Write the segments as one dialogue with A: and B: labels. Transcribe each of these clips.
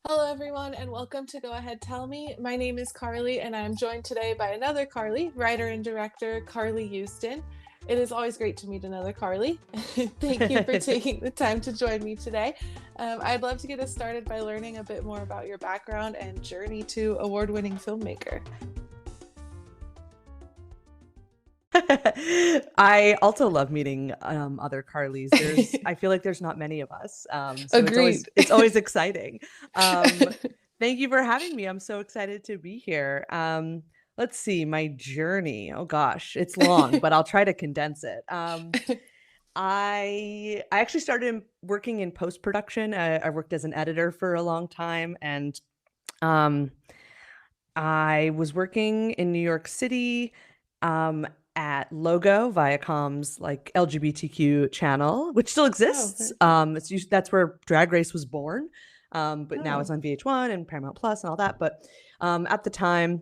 A: Hello, everyone, and welcome to Go Ahead Tell Me. My name is Carly, and I'm joined today by another Carly, writer and director Carly Usdin. It is always great to meet another Carly. Thank you for taking the time to join me today. I'd love to get us started by learning a bit more about your background and journey to award-winning filmmaker.
B: I also love meeting other Carlys. I feel like there's not many of us, so it's always
A: Agreed.
B: it's always exciting. Um, Thank you for having me. I'm so excited to be here. Let's see, my journey. Oh gosh, it's long, but I'll try to condense it. I actually started working in post production. I worked as an editor for a long time, and um, I was working in New York City. Um, at Logo, Viacom's like LGBTQ channel, which still
A: Oh,
B: exists.
A: very cool.
B: That's where Drag Race was born, but now it's
A: Oh,
B: on VH1 and Paramount Plus and all that. But at the time,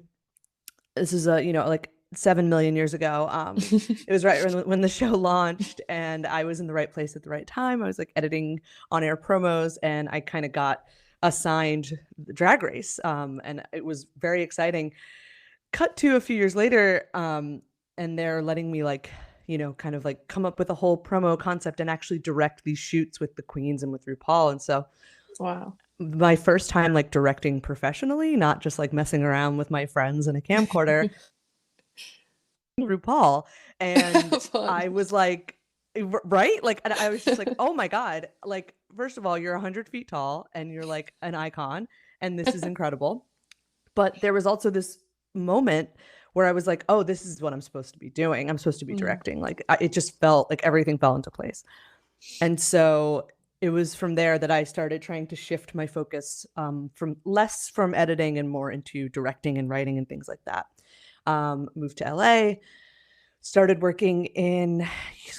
B: this is like 7 million years ago. It was right when the show launched, and I was in the right place at the right time. I was like editing on air promos, and I kind of got assigned the Drag Race, and it was very exciting. Cut to a few years later, and they're letting me kind of like come up with a whole promo concept and actually direct these shoots with the queens and with RuPaul. And so
A: wow.
B: my first time like directing professionally, not just like messing around with my friends in a camcorder, RuPaul. And
A: Fun.
B: I was like, right? Like, and I was just like, oh my God. Like, first of all, you're 100 feet tall and you're like an icon, and this is incredible. But there was also this moment where I was like, oh, this is what I'm supposed to be doing. I'm supposed to be
A: Mm,
B: directing. Like, it just felt like everything fell into place. And so it was from there that I started trying to shift my focus, from less from editing and more into directing and writing and things like that. Moved to LA, started working in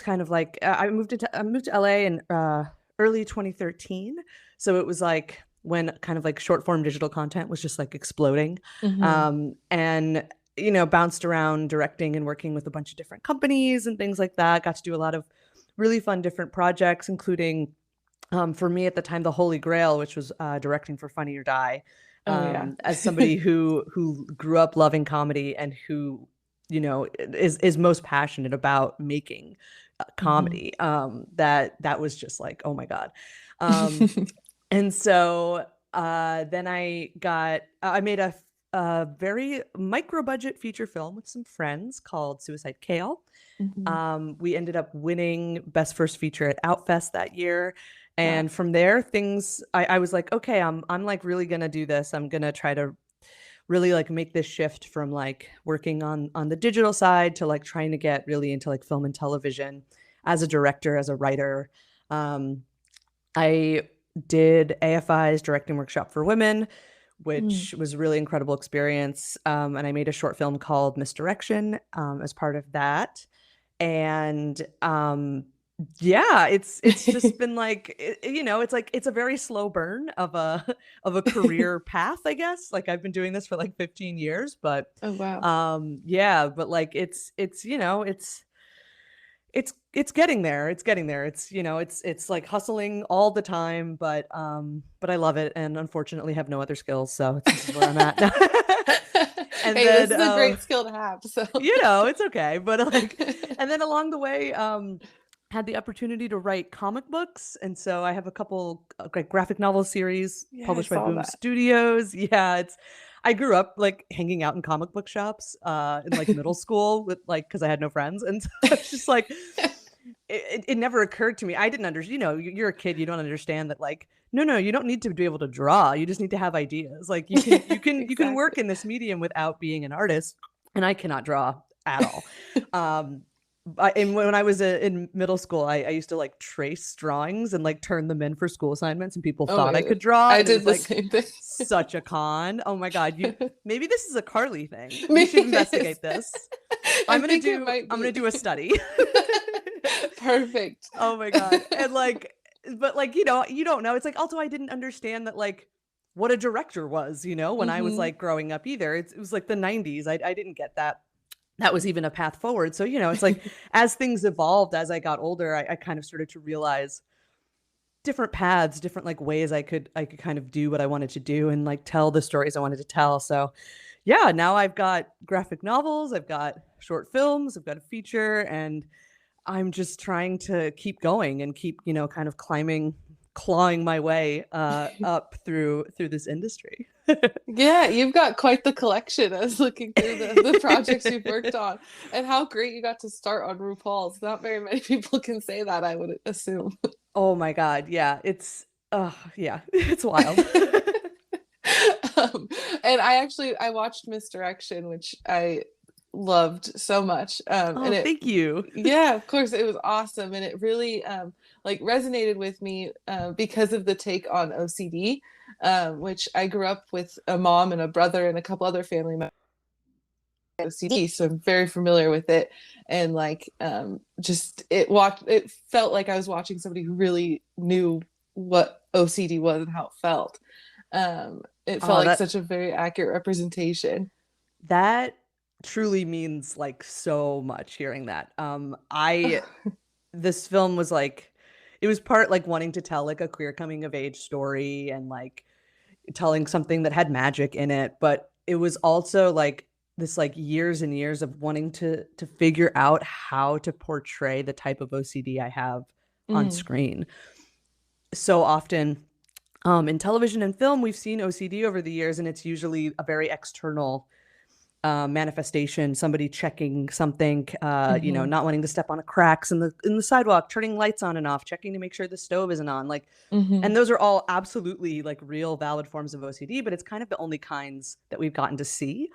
B: kind of like I moved to LA in early 2013. So it was like when kind of like short form digital content was just like exploding.
A: mhm.
B: And bounced around directing and working with a bunch of different companies and things like that. Got to do a lot of really fun different projects, including for me at the time the Holy Grail, which was directing for Funny or Die.
A: Oh, yeah.
B: As somebody who grew up loving comedy and who is most passionate about making
A: Mhm.
B: comedy, that was just like, oh my God. um and so then I made a very micro budget feature film with some friends called Suicide Kale.
A: Mhm.
B: We ended up winning Best First Feature at Outfest that year.
A: Wow.
B: And from there, I was like, okay, I'm like really gonna do this. I'm gonna try to really like make this shift from like working on the digital side to like trying to get really into like film and television as a director, as a writer. Um, I did AFI's directing workshop for women,
A: Mm.
B: which was a really incredible experience. And I made a short film called Misdirection as part of that. And yeah, it's just been like it's like it's a very slow burn of a of a career path, I guess. Like I've been doing this for like 15 years, but
A: Oh, wow.
B: yeah, but like it's getting there. It's getting there. It's like hustling all the time, but I love it and unfortunately have no other skills, so this is where I'm at. And
A: Hey, this
B: then
A: is a great skill to have, so.
B: it's okay, but like and then along the way had the opportunity to write comic books, and so I have a couple like graphic novel series
A: Yeah, I
B: published by
A: saw
B: Boom
A: that.
B: Studios. Yeah, it's I grew up like hanging out in comic book shops in like middle school with like because I had no friends, and so it's just like it never occurred to me. I didn't understand. You're a kid, you don't understand that. Like, no, you don't need to be able to draw. You just need to have ideas. Like, you can work
A: Exactly.
B: in this medium without being an artist, and I cannot draw at all. Um, and when I was in middle school, I used to like trace drawings and like turn them in for school assignments, and people
A: Oh
B: thought
A: my
B: I
A: god.
B: could draw,
A: I
B: and it
A: did
B: was
A: the
B: like
A: same thing.
B: such a con. Oh my God, you maybe this is a Carly thing. We
A: Maybe
B: should
A: it is.
B: investigate this.
A: I think it might
B: I'm gonna
A: be.
B: do a study.
A: Perfect.
B: Oh my God. And like, but like, you don't know. It's like, also, I didn't understand that, like, what a director was, when I was
A: Mhm.
B: like growing up either. It was like the 90s. I didn't get that. That was even a path forward. So, it's like as things evolved, as I got older, I kind of started to realize different paths, different like ways I could kind of do what I wanted to do and like tell the stories I wanted to tell. So yeah, now I've got graphic novels, I've got short films, I've got a feature, and I'm just trying to keep going and keep, kind of clawing my way up through this industry.
A: Yeah, you've got quite the collection. I was looking through the projects you've worked on, and how great you got to start on RuPaul's. Not very many people can say that, I would assume.
B: Oh my God. Yeah. Yeah, it's wild.
A: um, and I watched Misdirection, which I loved so much.
B: Oh,
A: And it
B: thank you.
A: Yeah, of course, it was awesome, and it really like resonated with me because of the take on OCD, which I grew up with a mom and a brother and a couple other family members with OCD, so I'm very familiar with it. And like just it felt like I was watching somebody who really knew what OCD was and how it felt. It felt
B: Oh,
A: like
B: that
A: such a very accurate representation.
B: that truly means like so much hearing that. I This film was like, it was part like wanting to tell like a queer coming of age story and like telling something that had magic in it, but it was also like this like years and years of wanting to figure out how to portray the type of OCD I have on
A: Mm,
B: screen. So often in television and film, we've seen OCD over the years, and it's usually a very external manifestation, somebody checking something,
A: mhm,
B: not wanting to step on a cracks in the sidewalk, turning lights on and off, checking to make sure the stove isn't on. Like,
A: mhm,
B: and those are all absolutely like real valid forms of OCD, but it's kind of the only kinds that we've gotten to see.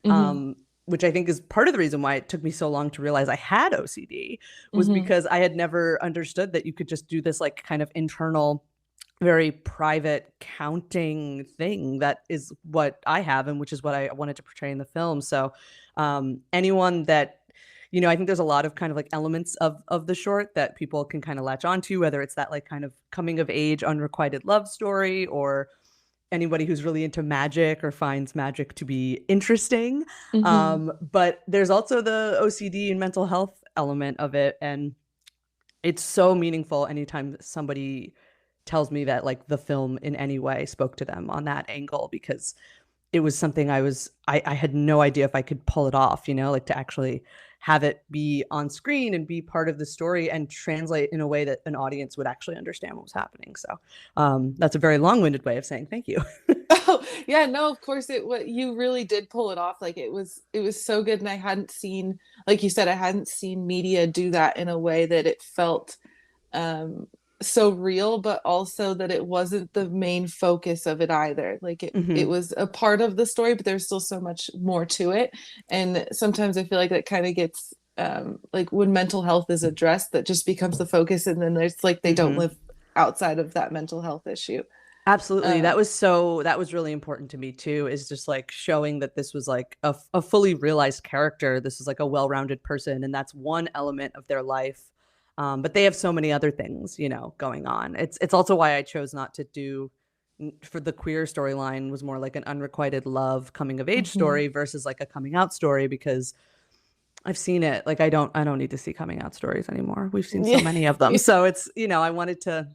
A: mhm,
B: Um, which I think is part of the reason why it took me so long to realize I had OCD, was
A: mhm,
B: because I had never understood that you could just do this like kind of internal, very private counting thing that is what I have and which is what I wanted to portray in the film. So anyone that, I think there's a lot of kind of like elements of the short that people can kind of latch onto, whether it's that like kind of coming of age unrequited love story, or anybody who's really into magic or finds magic to be interesting.
A: mhm.
B: But there's also the OCD and mental health element of it, and it's so meaningful anytime somebody tells me that like the film in any way spoke to them on that angle, because it was something I had no idea if I could pull it off, like to actually have it be on screen and be part of the story and translate in a way that an audience would actually understand what was happening. So that's a very long-winded way of saying thank you.
A: Oh, yeah, no, of course it what you really did pull it off. Like it was so good, and I hadn't seen, like you said, I hadn't seen media do that in a way that it felt um so real, but also that it wasn't the main focus of it either. Like it
B: Hmm.
A: was a part of the story, but there's still so much more to it. And sometimes I feel like that kind of gets like when mental health is addressed, that just becomes the focus, and then there's like they don't
B: Hmm.
A: live outside of that mental health issue.
B: Absolutely.
A: Um,
B: That was really important to me too, is just like showing that this was like a fully realized character. This is like a well-rounded person, and that's one element of their life. But they have so many other things, going on. It's also why I chose not to do, for the queer storyline, was more like an unrequited love coming of age
A: mhm.
B: story versus like a coming out story, because I've seen it. Like I don't need to see coming out stories anymore. We've seen so
A: Yeah.
B: many of them. So it's, I wanted to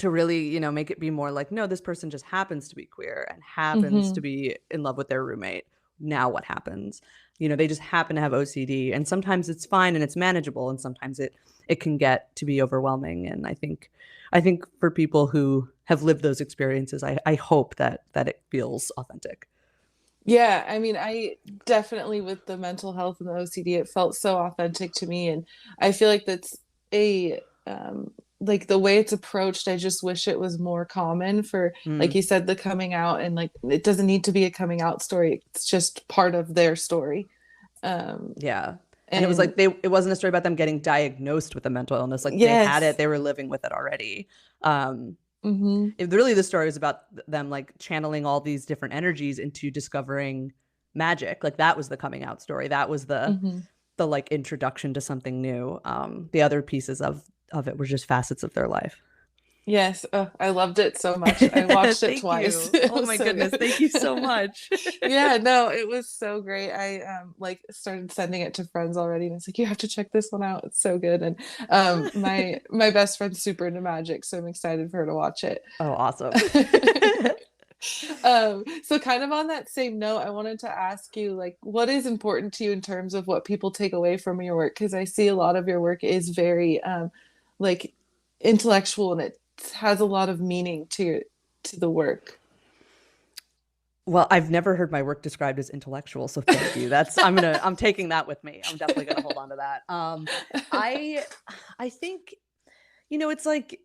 B: really, make it be more like, no, this person just happens to be queer and happens to
A: Hmm.
B: be in love with their roommate. Now what happens? They just happen to have OCD, and sometimes it's fine and it's manageable, and sometimes it can get to be overwhelming. And I think for people who have lived those experiences, I hope that it feels authentic.
A: Yeah, I mean, I definitely with the mental health and the OCD, it felt so authentic to me, and I feel like that's a like the way it's approached. I just wish it was more common for, like
B: Mm,
A: you said, the coming out, and like it doesn't need to be a coming out story. It's just part of their story. Um,
B: yeah. And it was
A: and
B: like it wasn't a story about them getting diagnosed with a mental illness. Like they had it,
A: yes,
B: they were living with it already. Um,
A: mm-hmm,
B: really the story was about them like channeling all these different energies into discovering magic. Like that was the coming out story. That was
A: mm-hmm.
B: the like introduction to something new. The other pieces of it were just facets of their life.
A: Yes, I loved it so much. I watched it
B: Thank
A: twice.
B: you.
A: It
B: Oh
A: was
B: my
A: so
B: goodness.
A: good.
B: Thank you so much.
A: Yeah, no, it was so great. I like started sending it to friends already, and it's like you have to check this one out. It's so good. And my best friend's super into magic, so I'm excited for her to watch it.
B: Oh, awesome.
A: So kind of on that same note, I wanted to ask you, like, what is important to you in terms of what people take away from your work? Because I see a lot of your work is very like intellectual, and it has a lot of meaning to the work.
B: Well, I've never heard my work described as intellectual, so thank you. I'm taking that with me. I'm definitely gonna hold on to that. I I think, it's like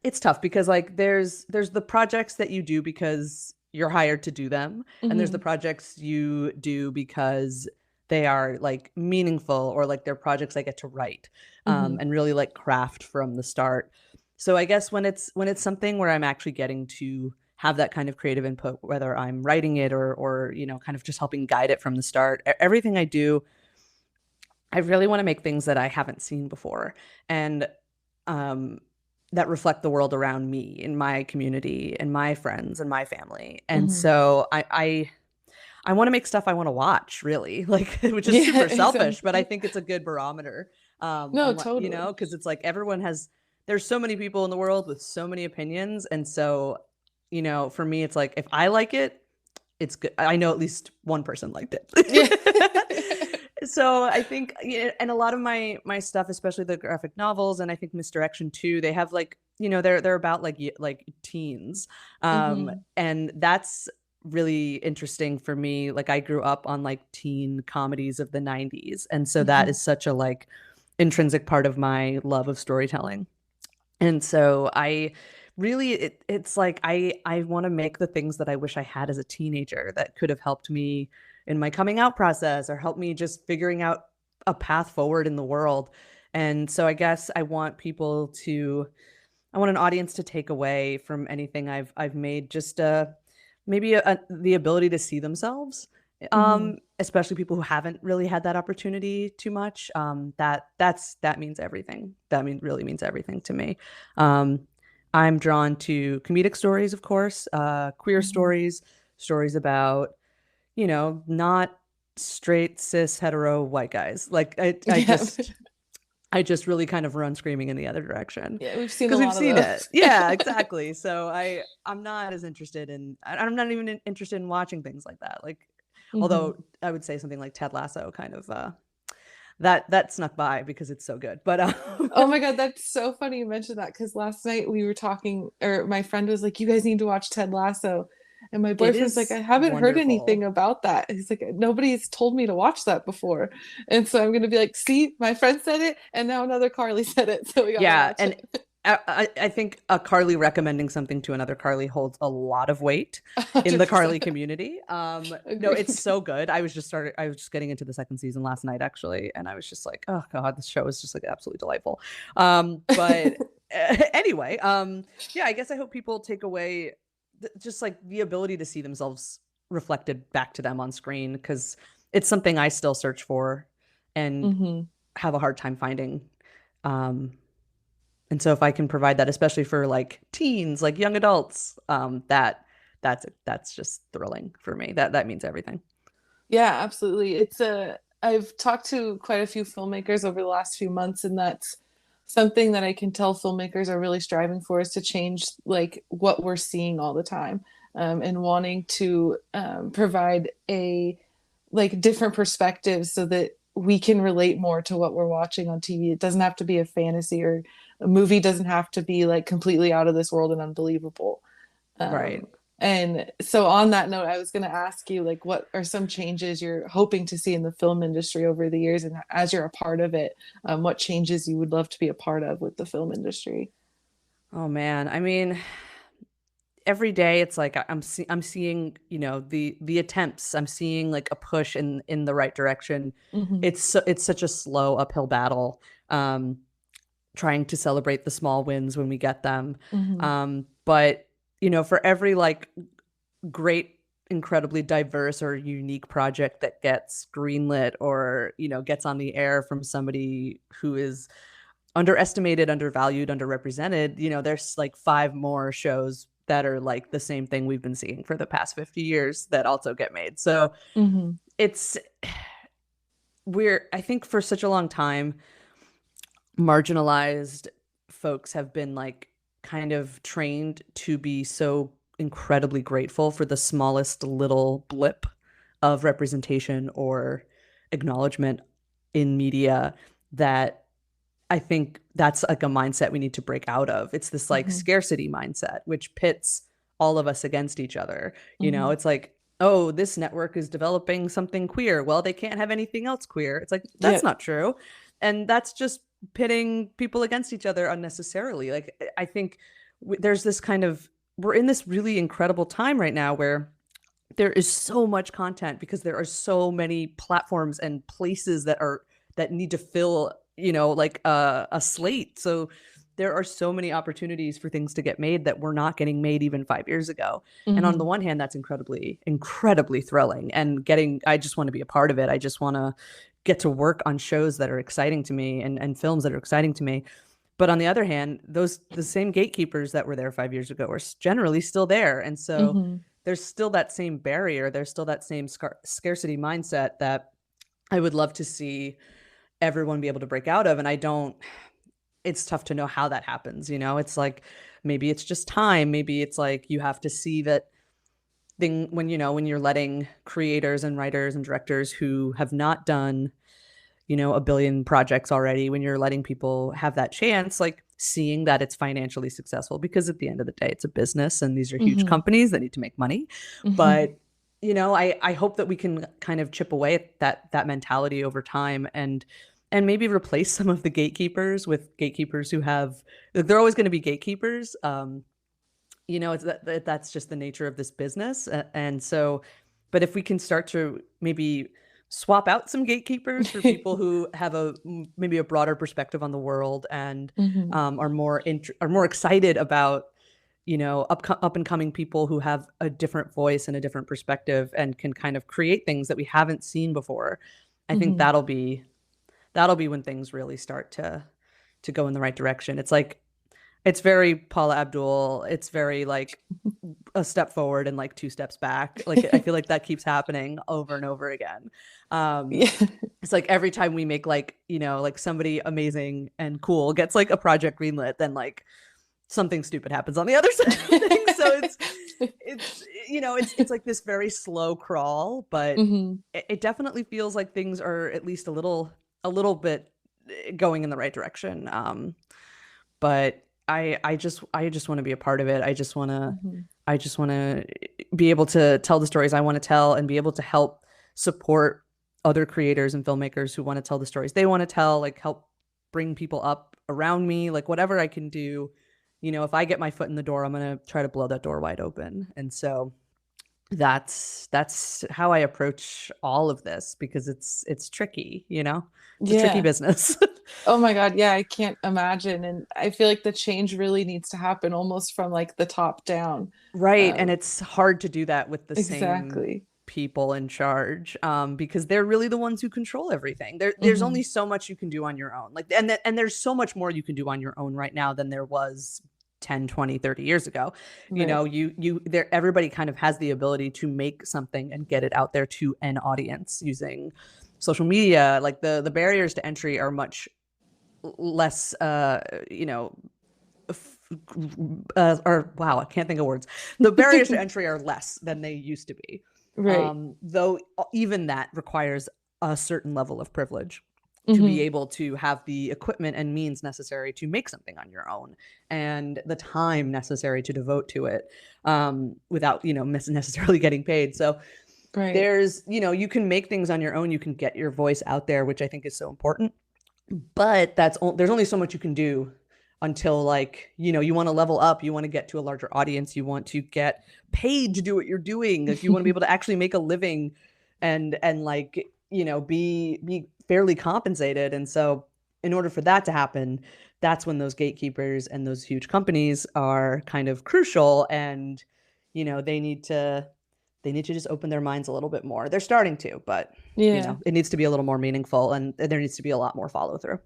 B: it's tough because like there's the projects that you do because you're hired to do them, and there's the
A: Hmm.
B: projects you do because they are like meaningful, or like they're projects I get to write
A: Hmm.
B: and really like craft from the start. So I guess when it's something where I'm actually getting to have that kind of creative input, whether I'm writing it or kind of just helping guide it from the start, everything I do, I really want to make things that I haven't seen before, and um, that reflect the world around me, in my community, and my friends, and my family. And
A: Hmm.
B: so I want to make stuff I want to watch, really, like, which is
A: Yeah,
B: super selfish, but I
A: exactly.
B: think it's a good barometer.
A: No,
B: On what,
A: totally.
B: because it's like everyone has. There's so many people in the world with so many opinions, and so for me, it's like if I like it, it's good. I know at least one person liked
A: Yeah.
B: it. So I think, and a lot of my stuff, especially the graphic novels, and I think Misdirection too, they have like, they're about like teens,
A: Hmm.
B: and that's really interesting for me. Like I grew up on like teen comedies of the 90s, and so that
A: Hmm.
B: is such a like intrinsic part of my love of storytelling. And so I really it's like I want to make the things that I wish I had as a teenager that could have helped me in my coming out process, or helped me just figuring out a path forward in the world. And so I guess I want an audience to take away from anything I've made just maybe the ability to see themselves,
A: Hmm.
B: especially people who haven't really had that opportunity too much. That means everything. Really means everything to me. um, I'm drawn to comedic stories, of course, queer
A: Hmm.
B: stories about not straight cis hetero white guys. Like
A: Yeah.
B: I just really kind of run screaming in the other direction
A: Yeah, we've seen a
B: because we've
A: lot of
B: seen it.
A: those.
B: Yeah, exactly. So I'm not as interested in. I'm not even interested in watching things like that. Like,
A: Hmm.
B: although I would say something like Ted Lasso kind of that snuck by because it's so good. But
A: Oh my God, that's so funny you mentioned that because last night we were talking, or my friend was like, "You guys need to watch Ted Lasso." And my
B: it
A: boyfriend's like,
B: is
A: "I haven't heard anything
B: wonderful.
A: about that." He's like, "Nobody's told me to watch that before." And so I'm gonna be like, "See, my friend said it, and now another Carly said it, so we gotta
B: Yeah,
A: watch
B: and
A: it."
B: I think a Carly recommending something to another Carly holds a lot of weight in the Carly
A: 100%.
B: community. No, it's
A: Agreed.
B: so good. I was just getting into the second season last night, actually, and I was just like, oh God, this show is just like absolutely delightful. But anyway, yeah, I guess I hope people take away just like the ability to see themselves reflected back to them on screen, because it's something I still search for and
A: Hmm.
B: have a hard time finding. Um, and so if I can provide that, especially for like teens, like young adults, that's just thrilling for me. That means everything.
A: Yeah, absolutely. I've talked to quite a few filmmakers over the last few months, and that's something that I can tell filmmakers are really striving for is to change like what we're seeing all the time, and wanting to provide a like different perspectives so that we can relate more to what we're watching on TV. It doesn't have to be a fantasy, or a movie doesn't have to be like completely out of this world and unbelievable.
B: Right.
A: And so on that note, I was going to ask you, like, what are some changes you're hoping to see in the film industry over the years? And as you're a part of it, what changes you would love to be a part of with the film industry?
B: Oh man. I mean, every day it's like I'm seeing, the attempts. I'm seeing like a push in the right direction.
A: Hmm.
B: It's such a slow uphill battle. Trying to celebrate the small wins when we get them.
A: Hmm.
B: But for every like great, incredibly diverse or unique project that gets greenlit, or gets on the air from somebody who is underestimated, undervalued, underrepresented, there's like 5 more shows that are like the same thing we've been seeing for the past 50 years that also get made. So it's I think for such a long time, marginalized folks have been like kind of trained to be so incredibly grateful for the smallest little blip of representation or acknowledgement in media, that I think that's like a mindset we need to break out of. It's this like scarcity mindset, which pits all of us against each other. It's like, oh, this network is developing something queer. Well, they can't have anything else queer. It's like, that's not true. And that's just pitting people against each other unnecessarily. Like, I think there's this kind of, we're in this really incredible time right now where there is so much content because there are so many platforms and places that need to fill, like a slate. So there are so many opportunities for things to get made that were not getting made even 5 years ago. And on the one hand, that's incredibly, incredibly thrilling, and I just want to be a part of it. I just want to get to work on shows that are exciting to me and films that are exciting to me. But on the other hand, the same gatekeepers that were there 5 years ago are generally still there. And so there's still that same barrier. There's still that same scarcity mindset that I would love to see everyone be able to break out of. And it's tough to know how that happens. It's like, maybe it's just time. Maybe it's like, you have to see that when you're letting creators and writers and directors who have not done, a billion projects already, when you're letting people have that chance, like seeing that it's financially successful, because at the end of the day, it's a business and these are huge companies that need to make money. But, I hope that we can kind of chip away at that mentality over time, and maybe replace some of the gatekeepers with gatekeepers who have, they're always going to be gatekeepers. It's that's just the nature of this business. And so, but if we can start to maybe swap out some gatekeepers for people who have maybe a broader perspective on the world, and are more excited about, up and coming people who have a different voice and a different perspective and can kind of create things that we haven't seen before. I think that'll be when things really start to go in the right direction. It's like, it's very Paula Abdul. It's very like a step forward and like 2 steps back. Like, I feel like that keeps happening over and over again. It's like every time we make like, like somebody amazing and cool gets like a project greenlit, then like something stupid happens on the other side of things. So it's like this very slow crawl, but it definitely feels like things are at least a little bit going in the right direction. But I just want to be a part of it. I just want to be able to tell the stories I want to tell, and be able to help support other creators and filmmakers who want to tell the stories they want to tell, like help bring people up around me, like whatever I can do. If I get my foot in the door, I'm going to try to blow that door wide open. And so that's how I approach all of this, because it's tricky, it's a tricky business.
A: Oh my God. Yeah, I can't imagine. And I feel like the change really needs to happen almost from like the top down.
B: Right. And it's hard to do that with the
A: Exactly.
B: same people in charge, because they're really the ones who control everything. There's only so much you can do on your own. Like, and there's so much more you can do on your own right now than there was 10, 20, 30 years ago. Everybody kind of has the ability to make something and get it out there to an audience using social media. Like the barriers to entry are much less, wow, I can't think of words. The barriers to entry are less than they used to be.
A: Right.
B: Though even that requires a certain level of privilege to be able to have the equipment and means necessary to make something on your own, and the time necessary to devote to it, without, necessarily getting paid. So there's, you can make things on your own, you can get your voice out there, which I think is so important. But there's only so much you can do until, like, you want to level up, you want to get to a larger audience, you want to get paid to do what you're doing, if you want to be able to actually make a living and like, be fairly compensated. And so in order for that to happen, that's when those gatekeepers and those huge companies are kind of crucial. And, they need to just open their minds a little bit more. They're starting to, but it needs to be a little more meaningful, and there needs to be a lot more follow through.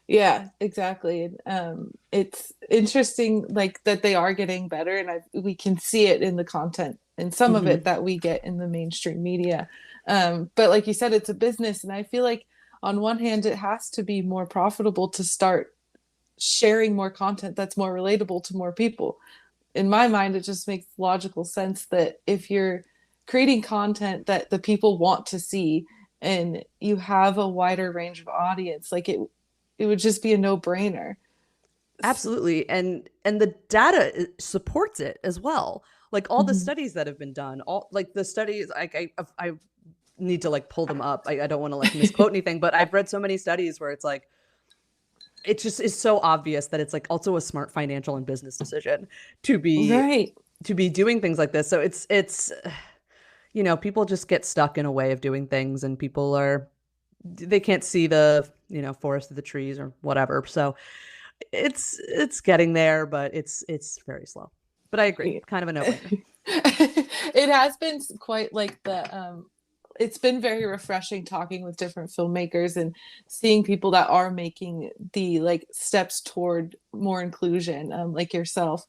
A: Yeah, exactly. And it's interesting, like that they are getting better, and we can see it in the content and some of it
B: Hmm.
A: that we get in the mainstream media. But like you said, it's a business, and I feel like on one hand, it has to be more profitable to start sharing more content that's more relatable to more people. In my mind, it just makes logical sense that if you're creating content that the people want to see and you have a wider range of audience, like it would just be a no-brainer.
B: Absolutely. And the data supports it as well. Like all the
A: Mhm.
B: studies that have been done, all like the studies, like I need to like pull them up. I don't want to like misquote anything, but I've read so many studies where it's like it just is so obvious that it's like also a smart financial and business decision to be
A: Right.
B: to be doing things like this. So it's people just get stuck in a way of doing things, and people are they can't see the forest of the trees or whatever. So it's getting there, but it's very slow. But I agree, kind of a no-brainer.
A: It has been quite like the it's been very refreshing talking with different filmmakers and seeing people that are making the like steps toward more inclusion, like yourself.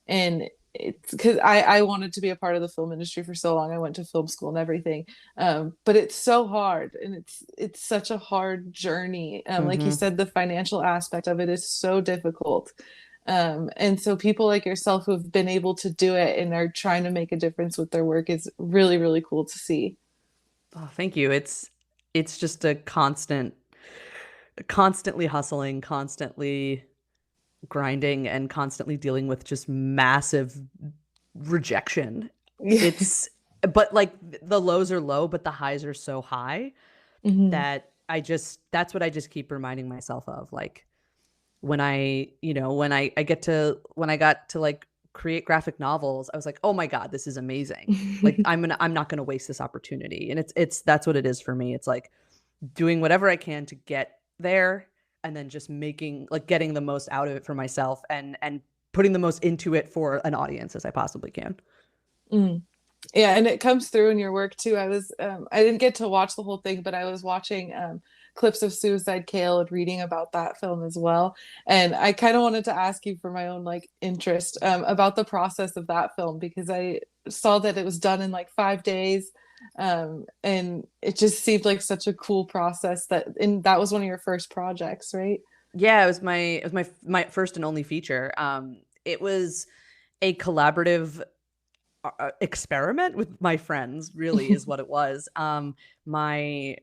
A: And it's because I wanted to be a part of the film industry for so long. I went to film school and everything, but it's so hard, and it's such a hard journey. Like you
B: Hmm.
A: said, the financial aspect of it is so difficult. And so people like yourself who've been able to do it and are trying to make a difference with their work is really, really cool to see.
B: Oh, thank you. It's just a constantly hustling, constantly grinding, and constantly dealing with just massive rejection.
A: Yeah.
B: It's but like the lows are low, but the highs are so high
A: Hmm.
B: that that's what I just keep reminding myself of. Like when I get to when I got to like create graphic novels, I was like, oh my God, this is amazing. Like I'm not gonna waste this opportunity. And it's that's what it is for me. It's like doing whatever I can to get there, and then just making like getting the most out of it for myself, and putting the most into it for an audience as I possibly can.
A: Mm. Yeah, and it comes through in your work too. I didn't get to watch the whole thing, but I was watching clips of Suicide Kale and reading about that film as well. And I kind of wanted to ask you for my own like interest about the process of that film because I saw that it was done in like 5 days. And it just seemed like such a cool process and that was one of your first projects, right?
B: Yeah, it was my first and only feature. It was a collaborative experiment with my friends, really is what it was. My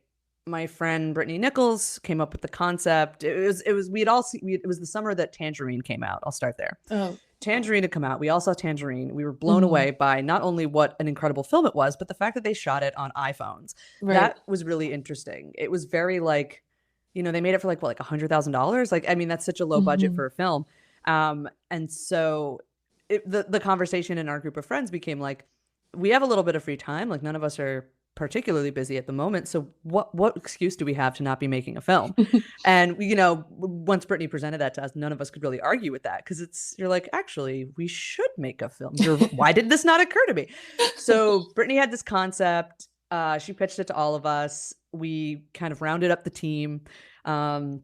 B: my friend Brittany Nichols came up with the concept. It was we had all seen, it was the summer that Tangerine came out. I'll start there.
A: Oh.
B: Tangerine had come out. We all saw Tangerine. We were blown
A: Mhm.
B: away by not only what an incredible film it was, but the fact that they shot it on iPhones.
A: Right.
B: That was really interesting. It was very like, they made it for like what, like $100,000. Like, I mean, that's such a low budget
A: Mhm.
B: for a film. And so the conversation in our group of friends became like, we have a little bit of free time. Like, none of us are particularly busy at the moment. So what excuse do we have to not be making a film? And once Brittany presented that to us, none of us could really argue with that, because you're like, actually, we should make a film. Why did this not occur to me? So Brittany had this concept. She pitched it to all of us. We kind of rounded up the team. Um,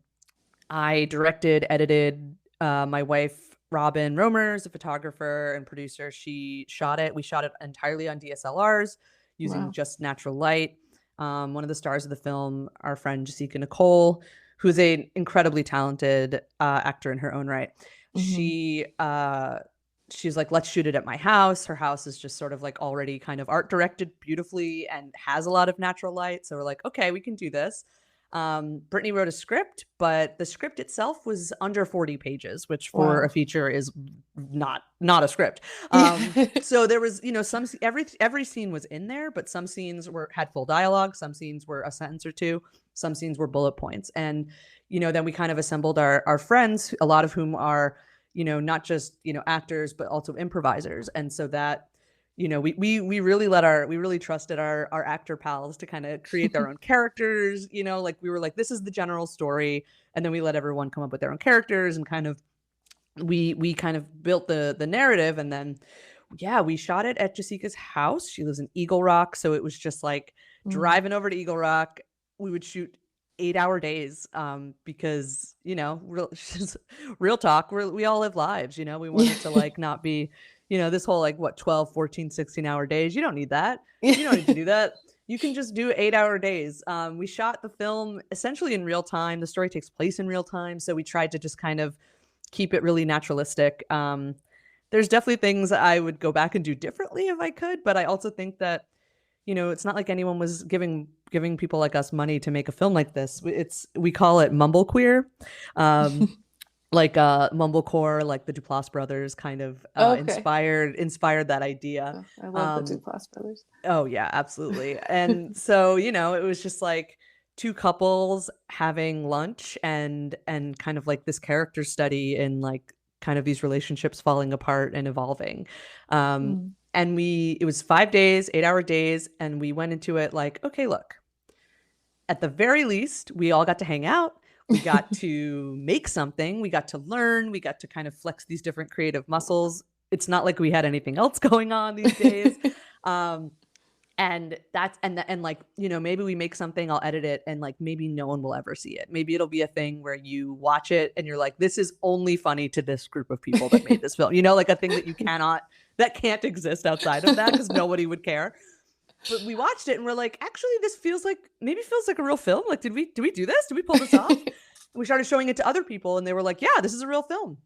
B: I directed, edited. My wife, Robin Romer, is a photographer and producer. She shot it. We shot it entirely on DSLRs using
A: Wow.
B: just natural light. One of the stars of the film, our friend Jessica Nicole, who's an incredibly talented actor in her own right.
A: Mhm.
B: She's like, let's shoot it at my house. Her house is just sort of like already kind of art directed beautifully and has a lot of natural light. So we're like, okay, we can do this. Brittany wrote a script, but the script itself was under 40 pages, which for a
A: Wow.
B: feature is not a script.
A: Yeah.
B: So there was, some every scene was in there, but some scenes had full dialogue, some scenes were a sentence or two, some scenes were bullet points, and then we kind of assembled our friends, a lot of whom are not just actors but also improvisers, and so that we really trusted our actor pals to kind of create their own characters. Like, we were like, this is the general story, and then we let everyone come up with their own characters, and kind of we kind of built the narrative. And then yeah, we shot it at Jessica's house. She lives in Eagle Rock, so it was just like
A: Mm.
B: driving over to Eagle Rock. We would shoot 8-hour days, because, real talk, we all live lives, we wanted to like not be, this whole like what 12, 14, 16-hour days. You don't need that. You don't need to do that. You can just do 8-hour days. We shot the film essentially in real time. The story takes place in real time, so we tried to just kind of keep it really naturalistic. There's definitely things that I would go back and do differently if I could, but I also think that, it's not like anyone was giving people like us money to make a film like this. We call it mumblequeer. Like mumblecore, like the Duplass brothers kind of
A: Okay.
B: inspired that idea.
A: Oh, I love the Duplass brothers.
B: Oh yeah, absolutely. And so, it was just like two couples having lunch and kind of like this character study in like kind of these relationships falling apart and evolving.
A: Mm.
B: And it was 5 days, 8-hour days, and we went into it like, okay, look, at the very least, we all got to hang out. We got to make something. We got to learn. We got to kind of flex these different creative muscles. It's not like we had anything else going on these days. And that's, and like, maybe we make something, I'll edit it, and like, maybe no one will ever see it. Maybe it'll be a thing where you watch it and you're like, this is only funny to this group of people that made this film, like a thing that can't exist outside of that because nobody would care. But we watched it and we're like, actually, this feels like a real film. Like, did we do this? Did we pull this off? And we started showing it to other people and they were like, yeah, this is a real film.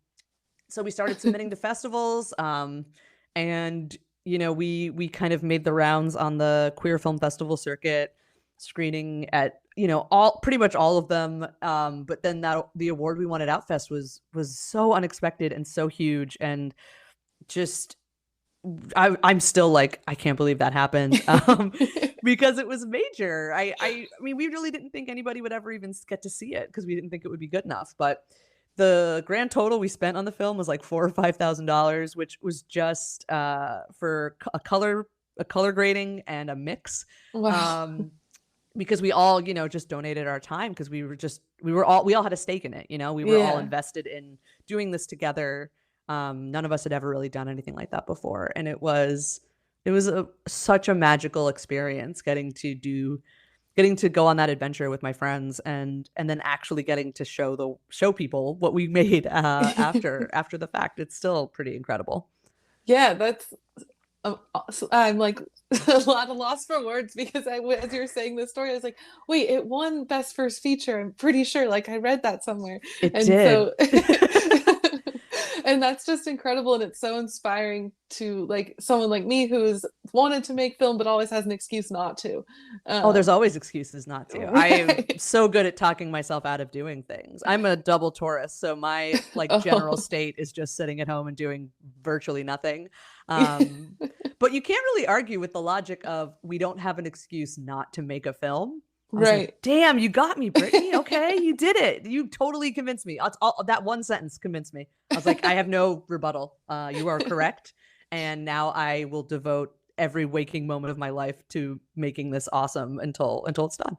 B: So we started submitting to festivals. And, we kind of made the rounds on the queer film festival circuit, screening at, pretty much all of them. But then the award we won at Outfest was so unexpected and so huge, and just, I'm still like, I can't believe that happened, because it was major. I mean, we really didn't think anybody would ever even get to see it because we didn't think it would be good enough. But the grand total we spent on the film was like $4,000 or $5,000, which was just for a color grading and a mix.
A: Wow.
B: Because we all, just donated our time because we all had a stake in it. We were all invested in doing this together. None of us had ever really done anything like that before, and it was such a magical experience getting to go on that adventure with my friends, and then actually getting to show people what we made after the fact. It's still pretty incredible.
A: Yeah, that's I'm like a lot of loss for words because as you were saying this story, I was like, wait, it won Best First Feature. I'm pretty sure, like I read that somewhere.
B: It
A: And
B: did.
A: so and that's just incredible, and it's so inspiring to like someone like me who's wanted to make film but always has an excuse not to.
B: There's always excuses not to.
A: Right.
B: I'm so good at talking myself out of doing things. I'm a double Taurus, so my like general state is just sitting at home and doing virtually nothing. But you can't really argue with the logic of we don't have an excuse not to make a film.
A: Right.
B: Like, damn, you got me, Brittany. Okay, you did it. You totally convinced me. That one sentence convinced me. I was like, I have no rebuttal. You are correct. And now I will devote every waking moment of my life to making this awesome until it's done.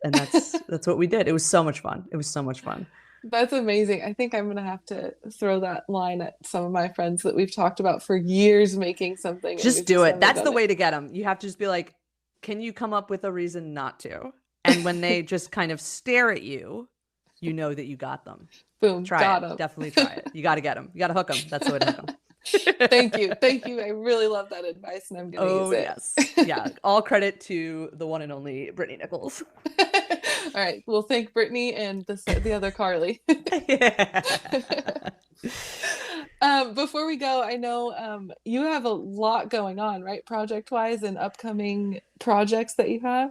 B: And that's what we did. It was so much fun.
A: That's amazing. I think I'm gonna have to throw that line at some of my friends that we've talked about for years making something.
B: Just do it. That's the way to get them. You have to just be like, can you come up with a reason not to? And when they just kind of stare at you, you know that you got them.
A: Boom.
B: Got it. Definitely try it. You got to get them. You got to hook them. That's the way to hook them.
A: Thank you. I really love that advice, and I'm gonna use it.
B: Yes. Yeah. All credit to the one and only Brittany Nichols.
A: All right. Well, thank Brittany and the other Carly. Before we go, I know you have a lot going on, right? Project-wise, and upcoming projects that you have.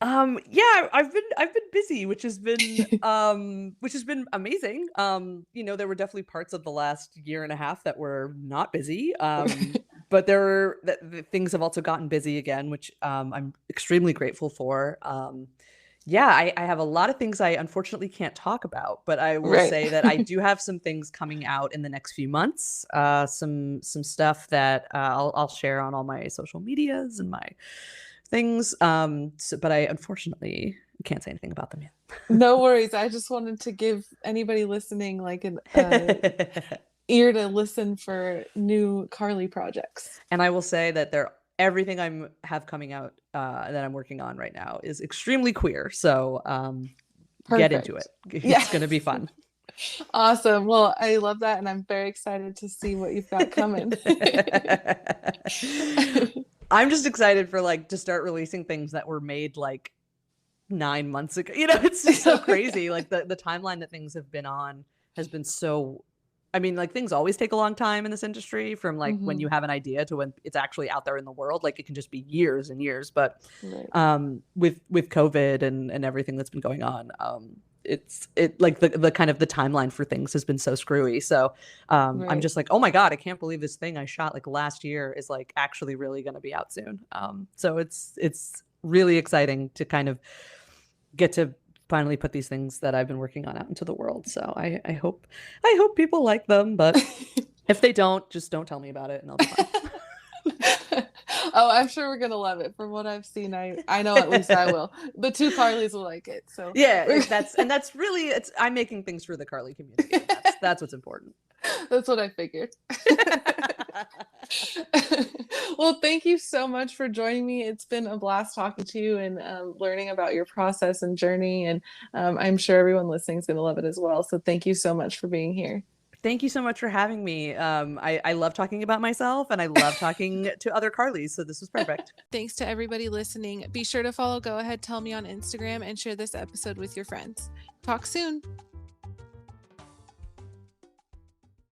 B: Yeah, I've been busy, which has been amazing. There were definitely parts of the last year and a half that were not busy. But things have also gotten busy again, which I'm extremely grateful for. I have a lot of things I unfortunately can't talk about, but I will say that I do have some things coming out in the next few months. Some stuff that I'll share on all my social medias and my things. But I unfortunately can't say anything about them yet.
A: No worries. I just wanted to give anybody listening like an ear to listen for new Carly projects.
B: And I will say that everything I have coming out that I'm working on right now is extremely queer. So get into
A: Perfect.
B: it.
A: Yeah.
B: It's going to be fun.
A: Awesome. Well, I love that, and I'm very excited to see what you've got coming.
B: I'm just excited for like to start releasing things that were made like 9 months ago. You know, it's just so crazy. Like the timeline that things have been on has been so, I mean, like things always take a long time in this industry, from like when you have an idea to when it's actually out there in the world. Like it can just be years and years. But
A: Right.
B: with COVID and everything that's been going on, it's like the kind of the timeline for things has been so screwy. So I'm
A: Right.
B: just like, oh my God, I can't believe this thing I shot like last year is like actually really going to be out soon. So it's really exciting to kind of get to finally put these things that I've been working on out into the world. So I hope people like them, but if they don't, just don't tell me about it and I'll be fine.
A: Oh, I'm sure we're gonna love it. From what I've seen, I know at least I will. The two Carlys will like it. So
B: yeah, that's really, I'm making things for the Carly community. And that's what's important.
A: That's what I figured. Well, thank you so much for joining me. It's been a blast talking to you and learning about your process and journey. And I'm sure everyone listening is going to love it as well. So thank you so much for being here.
B: Thank you so much for having me. I love talking about myself and I love talking to other Carlys. So this was perfect.
A: Thanks to everybody listening. Be sure to follow Go Ahead Tell Me on Instagram and share this episode with your friends. Talk soon.